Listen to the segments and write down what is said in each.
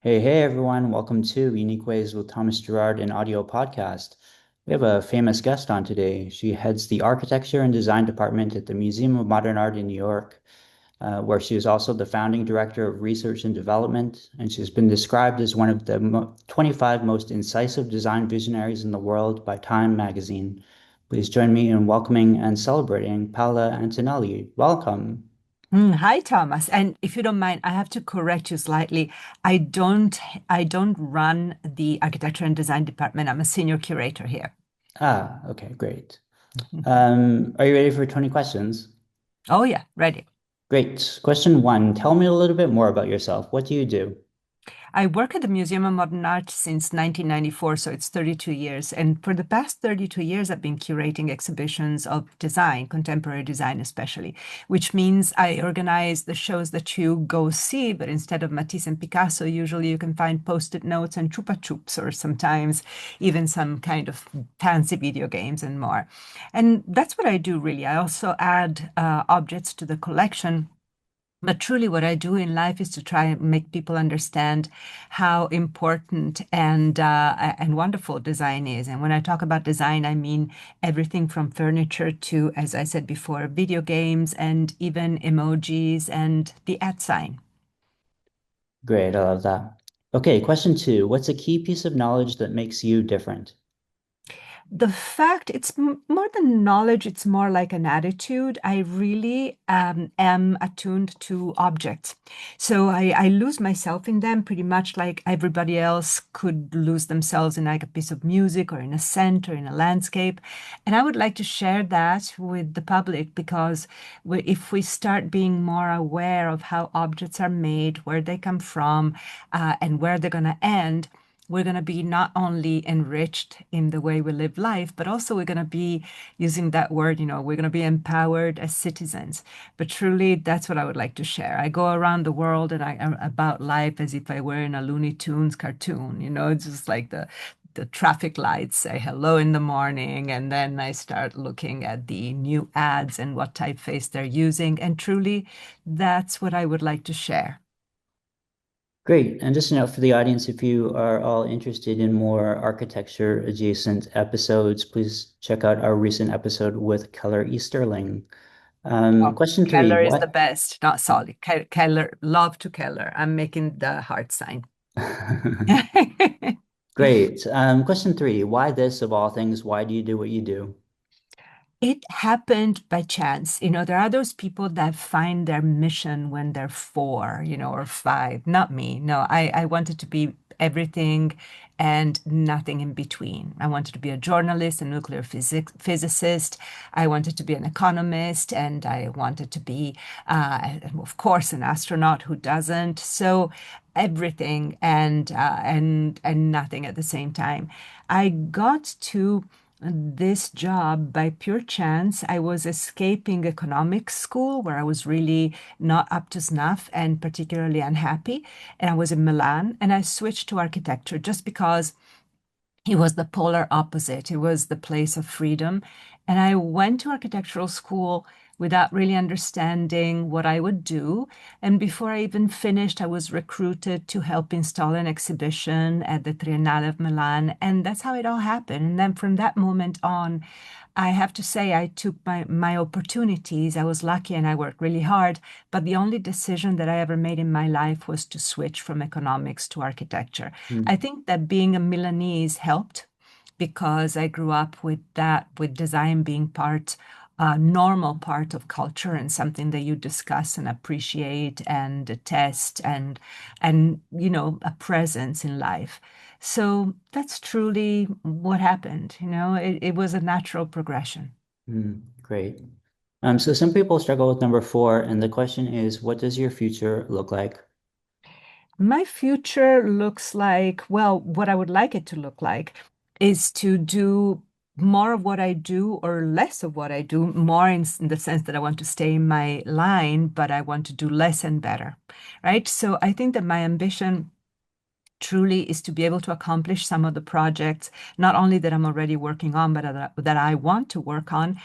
Hey, everyone. Welcome to Unique Ways with Thomas Gerard, an audio podcast. We have a famous guest on today. She heads the architecture and design department at the Museum of Modern Art in New York, where she is also the founding director of research and development. And she's been described as one of the 25 most incisive design visionaries in the world by Time magazine. Please join me in welcoming and celebrating Paola Antonelli. Welcome. Hi, Thomas. And if you don't mind, I have to correct you slightly. I don't I don't run the architecture and design department. I'm a senior curator here. Okay, great. Are you ready for 20 questions? Oh yeah, ready. Great. Question one. Tell me a little bit more about yourself. What do you do? I work at the Museum of Modern Art since 1994, so it's 32 years. And for the past 32 years, I've been curating exhibitions of design, contemporary design especially, which means I organize the shows that you go see, but instead of Matisse and Picasso, usually you can find post-it notes and chupa chups, or sometimes even some kind of fancy video games and more. And that's what I do really. I also add objects to the collection. But truly, what I do in life is to try and make people understand how important and wonderful design is. And when I talk about design, I mean everything from furniture to, as I said before, video games and even emojis and the @ sign. Great. I love that. Okay. Question two. What's a key piece of knowledge that makes you different? The fact it's more than knowledge, it's more like an attitude. I really am attuned to objects. So I lose myself in them pretty much like everybody else could lose themselves in like a piece of music or in a scent or in a landscape. And I would like to share that with the public because if we start being more aware of how objects are made, where they come from, and where they're going to end, we're going to be not only enriched in the way we live life, but also we're going to be using that word, we're going to be empowered as citizens. But truly, that's what I would like to share. I go around the world and I am about life as if I were in a Looney Tunes cartoon, it's just like the traffic lights say hello in the morning, and then I start looking at the new ads and what typeface they're using. And truly, that's what I would like to share. Great. And just a note for the audience, if you are all interested in more architecture adjacent episodes, please check out our recent episode with Keller Easterling. Oh, Question three. Keller is the What? best, not Solly. Keller, love to Keller. I'm making the heart sign. Great. Question three. Why this of all things? Why do you do what you do? It happened by chance. There are those people that find their mission when they're four, or five. Not me. No, I wanted to be everything and nothing in between. I wanted to be a journalist, a nuclear physicist. I wanted to be an economist, and I wanted to be, of course, an astronaut. Who doesn't? So everything and nothing at the same time. I got to this job by pure chance. I was escaping economics school where I was really not up to snuff and particularly unhappy. And I was in Milan and I switched to architecture just because it was the polar opposite. It was the place of freedom. And I went to architectural school without really understanding what I would do. And before I even finished, I was recruited to help install an exhibition at the Triennale of Milan. And that's how it all happened. And then from that moment on, I have to say I took my opportunities. I was lucky and I worked really hard. But the only decision that I ever made in my life was to switch from economics to architecture. I Hmm. think that being a Milanese helped because I grew up with that, with design being normal part of culture and something that you discuss and appreciate and test and a presence in life. So that's truly what happened. It was a natural progression. Great. So some people struggle with number four, and the question is, what does your future look like? My future looks like, well, what I would like it to look like is to do more of what I do or less of what I do, more in the sense that I want to stay in my line, but I want to do less and better, right? So I think that my ambition truly is to be able to accomplish some of the projects, not only that I'm already working on, but that I want to work on,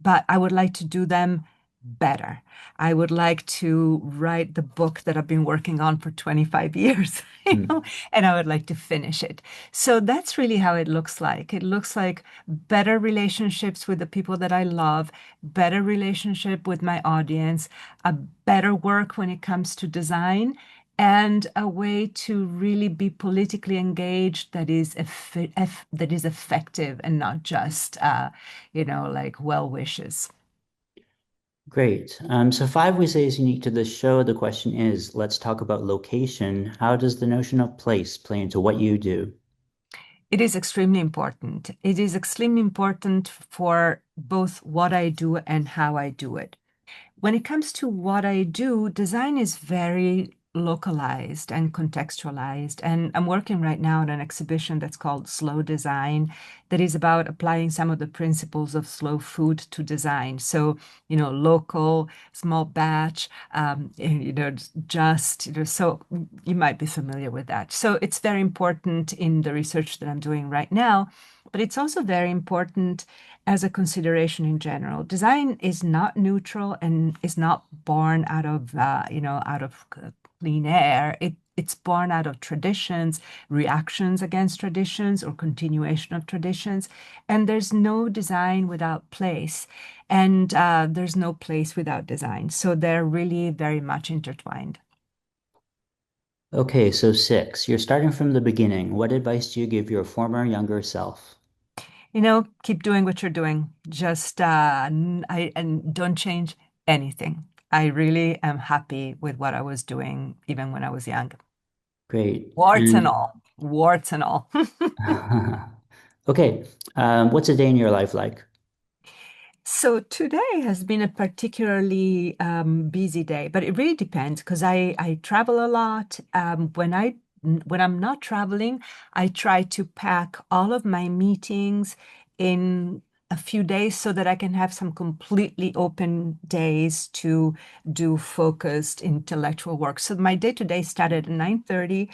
but I would like to do them better. I would like to write the book that I've been working on for 25 years, Hmm. and I would like to finish it. So that's really how it looks like. It looks like better relationships with the people that I love, better relationship with my audience, a better work when it comes to design, and a way to really be politically engaged that is that is effective and not just like well wishes. Great. So 5 we say is unique to this show. The question is, let's talk about location. How does the notion of place play into what you do? It is extremely important. It is extremely important for both what I do and how I do it. When it comes to what I do, design is very localized and contextualized. And I'm working right now on an exhibition that's called Slow Design, that is about applying some of the principles of slow food to design. So, local, small batch, so you might be familiar with that. So it's very important in the research that I'm doing right now, but it's also very important as a consideration in general. Design is not neutral and is not born out of clean air. It's born out of traditions, reactions against traditions, or continuation of traditions. And there's no design without place, and there's no place without design. So they're really very much intertwined. Okay, so 6, you're starting from the beginning. What advice do you give your former younger self? Keep doing what you're doing. Just and don't change anything. I really am happy with what I was doing even when I was young. Great. Warts and And all. Warts and all. okay, what's a day in your life like? So today has been a particularly busy day, but it really depends because I travel a lot. When I'm not traveling, I try to pack all of my meetings in a few days so that I can have some completely open days to do focused intellectual work. So my day to day started at 9:30,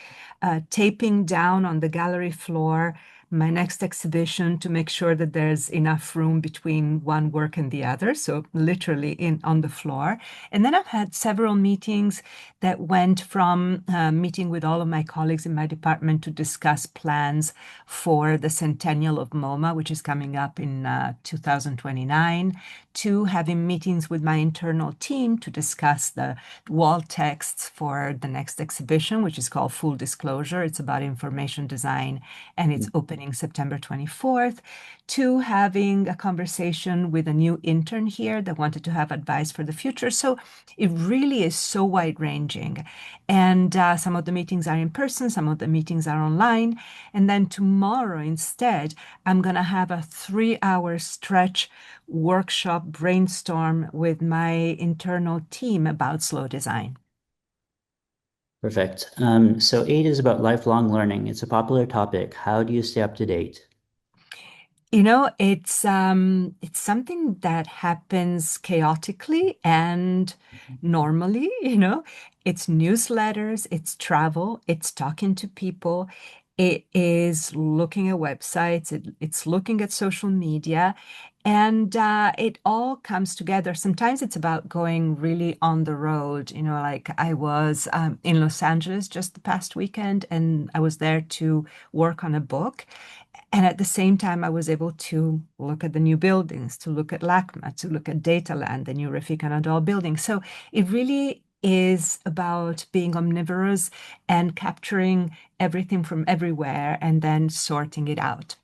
taping down on the gallery floor my next exhibition to make sure that there's enough room between one work and the other. So literally in on the floor. And then I've had several meetings that went from meeting with all of my colleagues in my department to discuss plans for the centennial of MoMA, which is coming up in 2029, to having meetings with my internal team to discuss the wall texts for the next exhibition, which is called Full Disclosure. It's about information design and it's opening September 24th, to having a conversation with a new intern here that wanted to have advice for the future. So it really is so wide ranging. And some of the meetings are in person, some of the meetings are online. And then tomorrow instead, I'm going to have a 3 hour stretch workshop brainstorm with my internal team about slow design. Perfect. So 8 is about lifelong learning. It's a popular topic. How do you stay up to date? It's something that happens chaotically and normally, It's newsletters, it's travel, it's talking to people, it is looking at websites, it's looking at social media, and it all comes together. Sometimes it's about going really on the road, like I was in Los Angeles just the past weekend, and I was there to work on a book. And at the same time, I was able to look at the new buildings, to look at LACMA, to look at Dataland, the new Rafik Anadol building. So it really is about being omnivorous and capturing everything from everywhere and then sorting it out.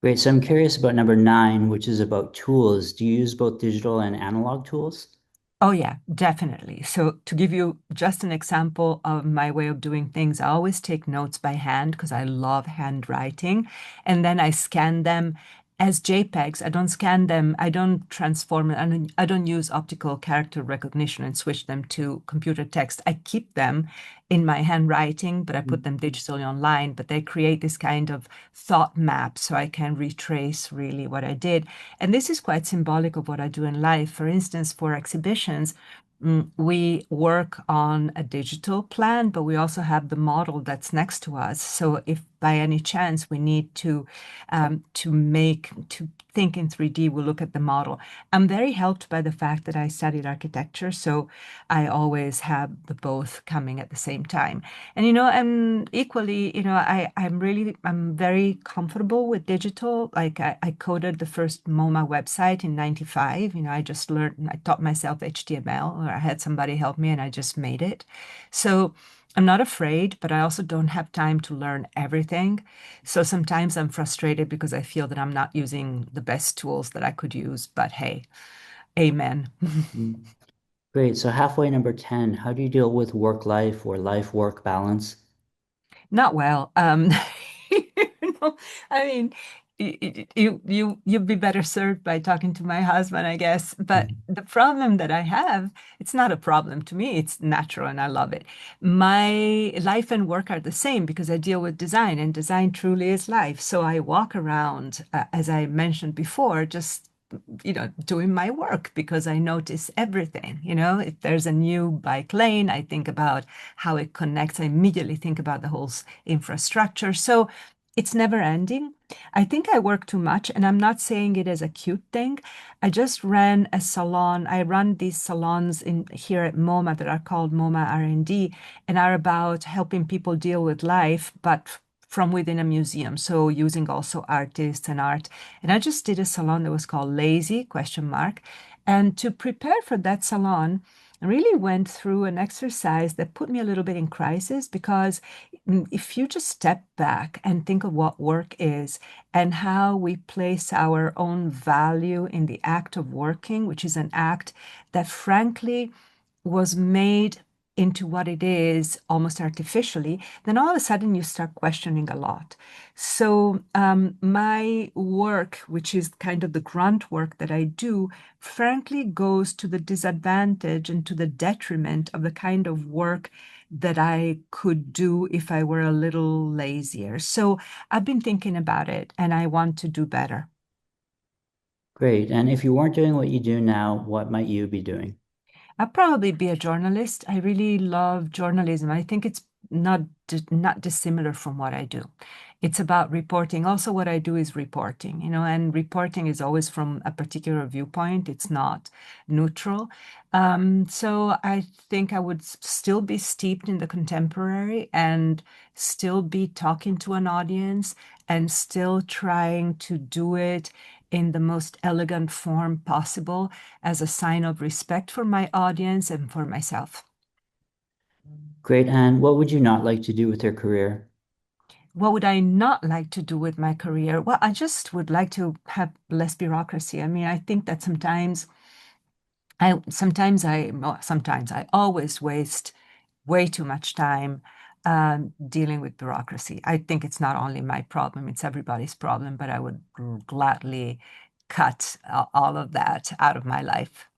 Great. So I'm curious about number 9, which is about tools. Do you use both digital and analog tools? Oh, yeah, definitely. So, to give you just an example of my way of doing things, I always take notes by hand because I love handwriting. And then I scan them as JPEGs. I don't scan them, I don't transform it, I don't use optical character recognition and switch them to computer text. I keep them in my handwriting, but I put them digitally online. But they create this kind of thought map so I can retrace really what I did. And this is quite symbolic of what I do in life. For instance, for exhibitions, we work on a digital plan, but we also have the model that's next to us. So if by any chance we need to think in 3D, we'll look at the model. I'm very helped by the fact that I studied architecture, so I always have the both coming at the same time. And and equally, I'm very comfortable with digital. Like I coded the first MoMA website in 95. I just learned, I taught myself HTML, or I had somebody help me and I just made it. So I'm not afraid, but I also don't have time to learn everything. So sometimes I'm frustrated because I feel that I'm not using the best tools that I could use. But hey, amen. Mm. Great. So halfway number 10, how do you deal with work life or life work balance? Not well. You know, I mean, you'd be better served by talking to my husband, I guess. But Mhm. the problem that I have, it's not a problem to me. It's natural and I love it. My life and work are the same because I deal with design, and design truly is life. So I walk around, as I mentioned before, just doing my work because I notice everything. If there's a new bike lane, I think about how it connects. I immediately think about the whole infrastructure. So it's never ending. I think I work too much, and I'm not saying it as a cute thing. I just ran a salon. I run these salons in here at MoMA that are called MoMA R&D and are about helping people deal with life, but from within a museum. So using also artists and art. And I just did a salon that was called Lazy question mark. And to prepare for that salon, I really went through an exercise that put me a little bit in crisis because if you just step back and think of what work is and how we place our own value in the act of working, which is an act that frankly was made into what it is almost artificially, then all of a sudden you start questioning a lot. So, my work, which is kind of the grunt work that I do, frankly goes to the disadvantage and to the detriment of the kind of work that I could do if I were a little lazier. So, I've been thinking about it and I want to do better. Great. And if you weren't doing what you do now, what might you be doing? I'd probably be a journalist. I really love journalism. I think it's not dissimilar from what I do. It's about reporting. Also, what I do is reporting, and reporting is always from a particular viewpoint. It's not neutral. So I think I would still be steeped in the contemporary and still be talking to an audience and still trying to do it in the most elegant form possible as a sign of respect for my audience and for myself. Great. And what would you not like to do with your career? What would I not like to do with my career? Well, I just would like to have less bureaucracy. I mean, I think that sometimes I always waste way too much time dealing with bureaucracy. I think it's not only my problem, it's everybody's problem, but I would gladly cut all of that out of my life.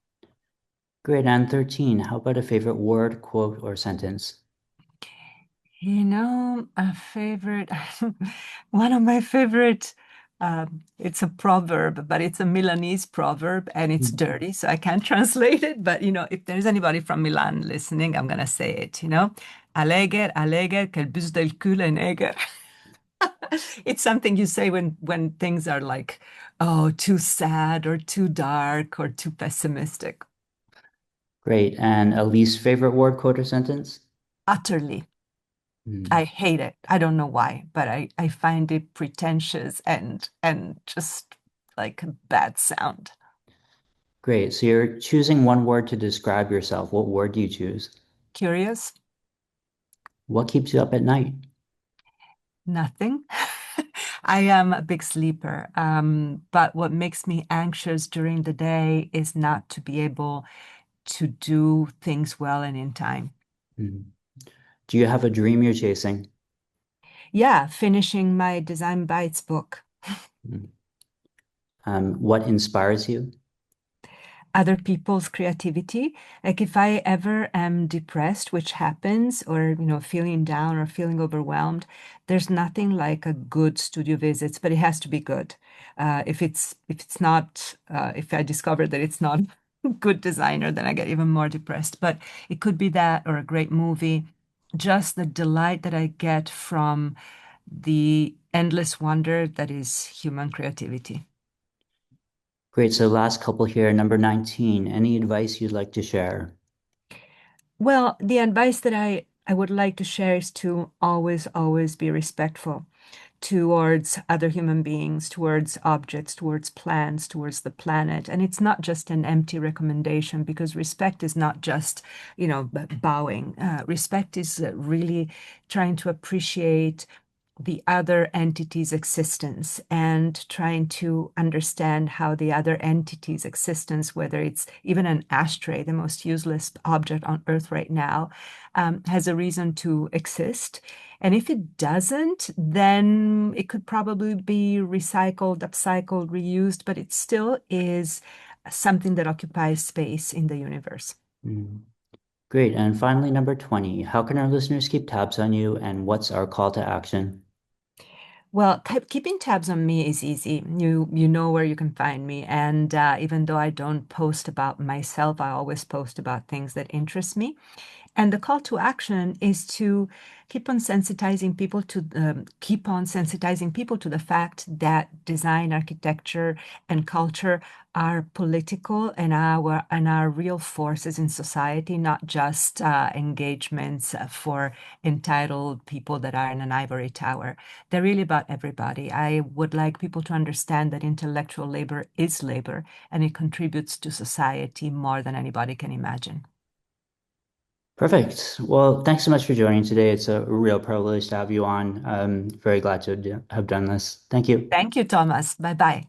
Great. And 13, how about a favorite word, quote, or sentence? A favorite, one of my favorite, it's a proverb, but it's a Milanese proverb and it's Mm. dirty, so I can't translate it. But, if there's anybody from Milan listening, I'm going to say it. Allegher, allegher, che il bus del culo è neger. It's something you say when things are like, oh, too sad or too dark or too pessimistic. Great. And a least favorite word, quote, or sentence? Utterly. Mm. I hate it. I don't know why, but I find it pretentious and just like a bad sound. Great. So you're choosing one word to describe yourself. What word do you choose? Curious? What keeps you up at night? Nothing. I am a big sleeper, but what makes me anxious during the day is not to be able to do things well and in time. Mm. Do you have a dream you're chasing? Yeah, finishing my Design Bites book. Mm. What inspires you? Other people's creativity. Like if I ever am depressed, which happens, or feeling down or feeling overwhelmed, there's nothing like a good studio visits, but it has to be good. If it's not if I discover that it's not good designer, then I get even more depressed. But it could be that or a great movie. Just the delight that I get from the endless wonder that is human creativity. Great. So last couple here, number 19. Any advice you'd like to share? Well, the advice that I would like to share is to always, always be respectful towards other human beings, towards objects, towards plants, towards the planet. And it's not just an empty recommendation because respect is not just, bowing. Respect is really trying to appreciate the other entity's existence and trying to understand how the other entity's existence, whether it's even an ashtray, the most useless object on Earth right now, has a reason to exist. And if it doesn't, then it could probably be recycled, upcycled, reused, but it still is something that occupies space in the universe. Mm. Great. And finally, number 20. How can our listeners keep tabs on you and what's our call to action? Well, keeping tabs on me is easy. You know where you can find me, and even though I don't post about myself, I always post about things that interest me. And the call to action is to keep on sensitizing people to the fact that design, architecture, and culture are political and are real forces in society, not just engagements for entitled people that are in an ivory tower. They're really about everybody. I would like people to understand that intellectual labor is labor and it contributes to society more than anybody can imagine. Perfect. Well, thanks so much for joining today. It's a real privilege to have you on. I'm very glad to have done this. Thank you. Thank you, Thomas. Bye bye.